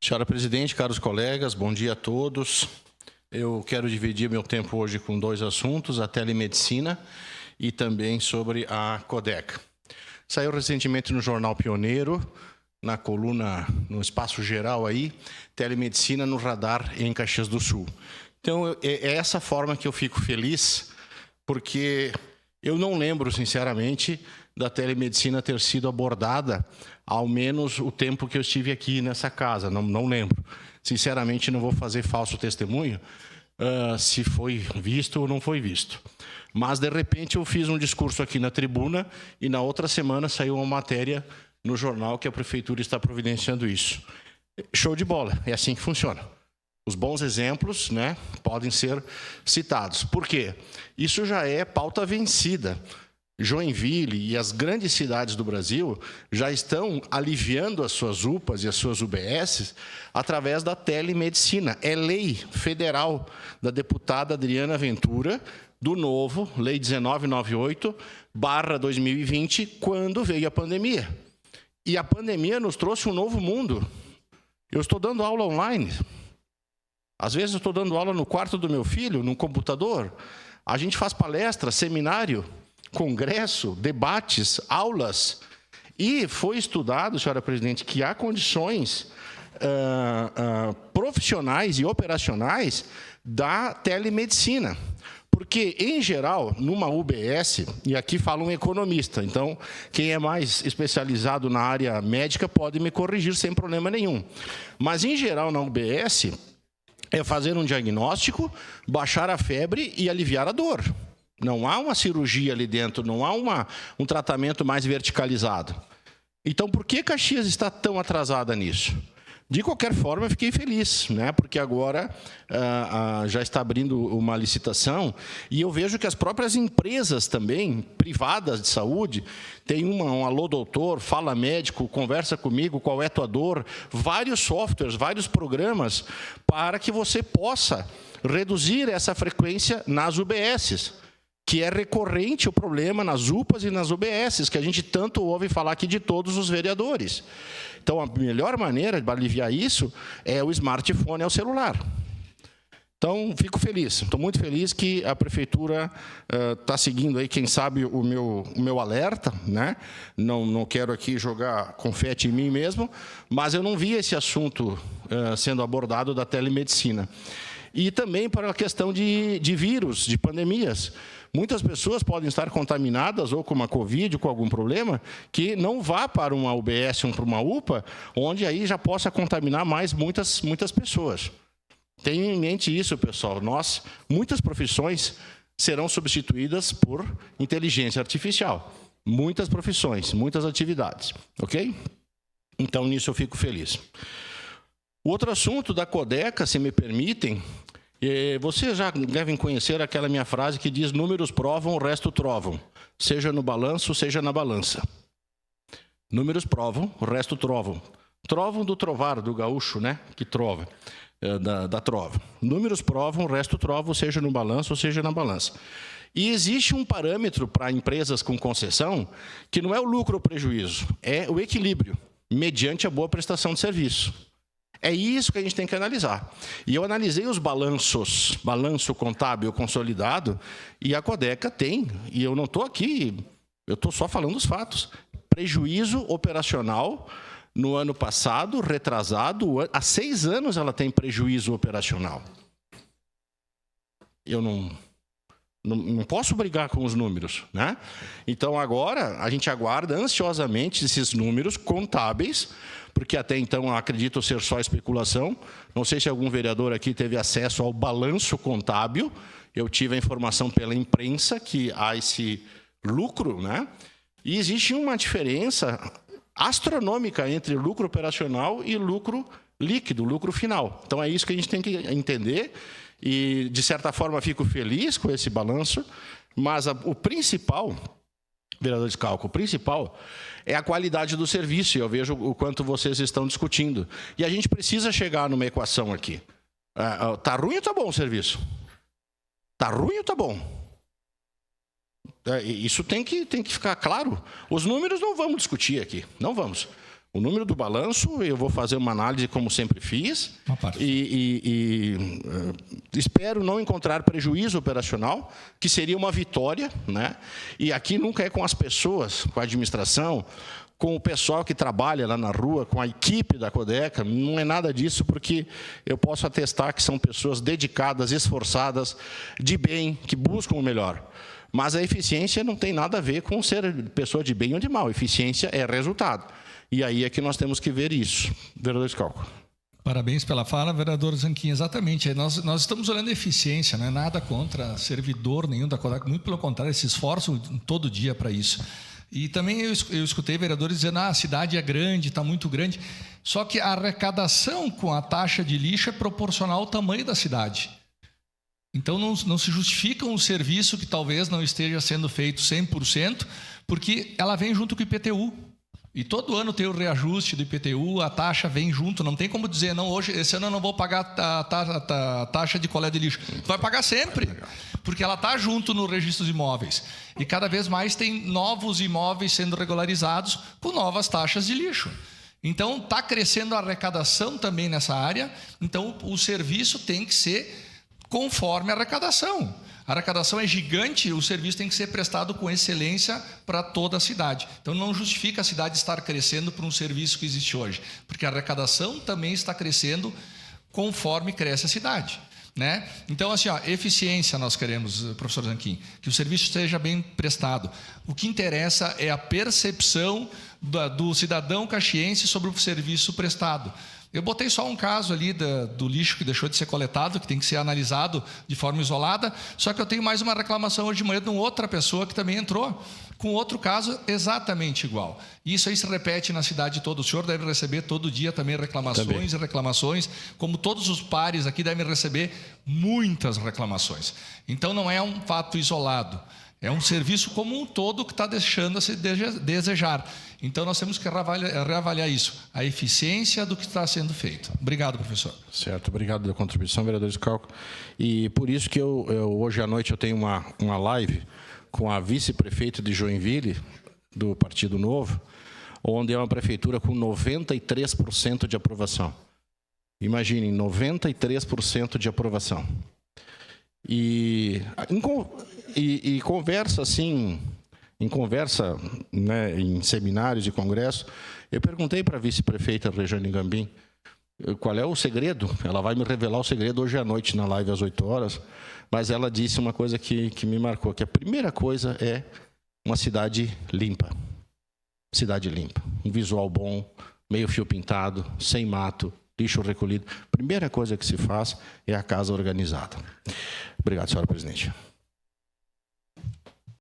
Senhora presidente, caros colegas, bom dia a todos. Eu quero dividir meu tempo hoje com dois assuntos, a telemedicina e também sobre a Codeca. Saiu recentemente no Jornal Pioneiro, na coluna, no espaço geral aí, telemedicina no radar em Caxias do Sul. Então, é essa forma que eu fico feliz, porque eu não lembro, sinceramente, da telemedicina ter sido abordada, ao menos o tempo que eu estive aqui nessa casa, não lembro. Sinceramente, não vou fazer falso testemunho se foi visto ou não foi visto. Mas, de repente, eu fiz um discurso aqui na tribuna e, na outra semana, saiu uma matéria no jornal que a Prefeitura está providenciando isso. Show de bola, é assim que funciona. Os bons exemplos, né, podem ser citados. Por quê? Isso já é pauta vencida. Joinville e as grandes cidades do Brasil já estão aliviando as suas UPAs e as suas UBSs através da telemedicina. É lei federal da deputada Adriana Ventura, do Novo, Lei 1998/2020, quando veio a pandemia. E a pandemia nos trouxe um novo mundo. Eu estou dando aula online. Às vezes eu estou dando aula no quarto do meu filho, no computador. A gente faz palestra, seminário, congresso, debates, aulas. E foi estudado, senhora presidente, que há condições profissionais e operacionais da telemedicina. Porque, em geral, numa UBS, e aqui fala um economista, então, quem é mais especializado na área médica pode me corrigir sem problema nenhum. Mas, em geral, na UBS, é fazer um diagnóstico, baixar a febre e aliviar a dor. Não há uma cirurgia ali dentro, não há um tratamento mais verticalizado. Então, por que Caxias está tão atrasada nisso? De qualquer forma, eu fiquei feliz, né? Porque agora já está abrindo uma licitação e eu vejo que as próprias empresas também, privadas de saúde, tem um Alô Doutor, Fala Médico, Conversa Comigo, Qual é Tua Dor, vários softwares, vários programas para que você possa reduzir essa frequência nas UBSs, que é recorrente o problema nas UPAs e nas UBSs, que a gente tanto ouve falar aqui de todos os vereadores. Então, a melhor maneira de aliviar isso é o smartphone, é o celular. Então, fico feliz, estou muito feliz que a Prefeitura está seguindo aí, quem sabe, o meu alerta, né? Não quero aqui jogar confete em mim mesmo, mas eu não vi esse assunto sendo abordado da telemedicina. E também para a questão de vírus, de pandemias. Muitas pessoas podem estar contaminadas ou com uma Covid, com algum problema, que não vá para uma UBS ou para uma UPA, onde aí já possa contaminar mais muitas pessoas. Tenham em mente isso, pessoal. Muitas profissões serão substituídas por inteligência artificial. Muitas profissões, muitas atividades. Ok? Então, nisso eu fico feliz. O outro assunto da Codeca, se me permitem, vocês já devem conhecer aquela minha frase que diz: números provam, o resto trovam, seja no balanço, seja na balança. Números provam, o resto trovam. Trovam do trovar, do gaúcho, né? Que trova, da trova. Números provam, o resto trovam, seja no balanço, seja na balança. E existe um parâmetro para empresas com concessão que não é o lucro ou prejuízo, é o equilíbrio, mediante a boa prestação de serviço. É isso que a gente tem que analisar. E eu analisei os balanços, balanço contábil consolidado, e a Codeca tem, e eu não estou aqui, eu estou só falando os fatos. Prejuízo operacional no ano passado, retrasado, há 6 anos ela tem prejuízo operacional. Eu não posso brigar com os números, né? Então, agora, a gente aguarda ansiosamente esses números contábeis, porque até então acredito ser só especulação. Não sei se algum vereador aqui teve acesso ao balanço contábil. Eu tive a informação pela imprensa que há esse lucro, né? E existe uma diferença astronômica entre lucro operacional e lucro líquido, lucro final. Então, é isso que a gente tem que entender. E, de certa forma, fico feliz com esse balanço, mas o principal, vereador de Schalco, o principal é a qualidade do serviço, e eu vejo o quanto vocês estão discutindo. E a gente precisa chegar numa equação aqui. Está ruim ou está bom o serviço? Está ruim ou está bom? isso tem que ficar claro. Os números não vamos discutir aqui, não vamos. O número do balanço, eu vou fazer uma análise como sempre fiz espero não encontrar prejuízo operacional, que seria uma vitória, né? E aqui nunca é com as pessoas, com a administração, com o pessoal que trabalha lá na rua, com a equipe da Codeca, não é nada disso, porque eu posso atestar que são pessoas dedicadas, esforçadas, de bem, que buscam o melhor. Mas a eficiência não tem nada a ver com ser pessoa de bem ou de mal. Eficiência é resultado. E aí é que nós temos que ver isso. Vereador Schalco. Parabéns pela fala, vereador Zanquim. Exatamente. Nós estamos olhando a eficiência, não é nada contra servidor nenhum da Codeca, muito pelo contrário, se esforçam todo dia para isso. E também eu escutei vereadores dizendo a cidade é grande, está muito grande, só que a arrecadação com a taxa de lixo é proporcional ao tamanho da cidade. Então não se justifica um serviço que talvez não esteja sendo feito 100%, porque ela vem junto com o IPTU. E todo ano tem o reajuste do IPTU, a taxa vem junto, não tem como dizer, não, esse ano eu não vou pagar a taxa de coleta de lixo. Vai pagar sempre, porque ela está junto no registro dos imóveis. E cada vez mais tem novos imóveis sendo regularizados com novas taxas de lixo. Então, está crescendo a arrecadação também nessa área, então o serviço tem que ser conforme a arrecadação. A arrecadação é gigante, o serviço tem que ser prestado com excelência para toda a cidade. Então, não justifica a cidade estar crescendo por um serviço que existe hoje, porque a arrecadação também está crescendo conforme cresce a cidade, né? Então, assim, eficiência nós queremos, professor Zanquim, que o serviço esteja bem prestado. O que interessa é a percepção do cidadão caxiense sobre o serviço prestado. Eu botei só um caso ali do lixo que deixou de ser coletado, que tem que ser analisado de forma isolada, só que eu tenho mais uma reclamação hoje de manhã de uma outra pessoa que também entrou com outro caso exatamente igual. Isso aí se repete na cidade toda. O senhor deve receber todo dia também reclamações e reclamações, como todos os pares aqui devem receber muitas reclamações. Então não é um fato isolado. É um serviço como um todo que está deixando a se desejar. Então, nós temos que reavaliar isso, a eficiência do que está sendo feito. Obrigado, professor. Certo, obrigado pela contribuição, vereador Schalco. E por isso que hoje à noite eu tenho uma live com a vice-prefeita de Joinville, do Partido Novo, onde é uma prefeitura com 93% de aprovação. Imaginem, 93% de aprovação. E conversa assim, né, em seminários e congressos, eu perguntei para a vice-prefeita Regiane Gambim qual é o segredo. Ela vai me revelar o segredo hoje à noite na live às 8 horas, mas ela disse uma coisa que me marcou, que a primeira coisa é uma cidade limpa. Cidade limpa, um visual bom, meio fio pintado, sem mato, lixo recolhido. Primeira coisa que se faz é a casa organizada. Obrigado, senhora presidente.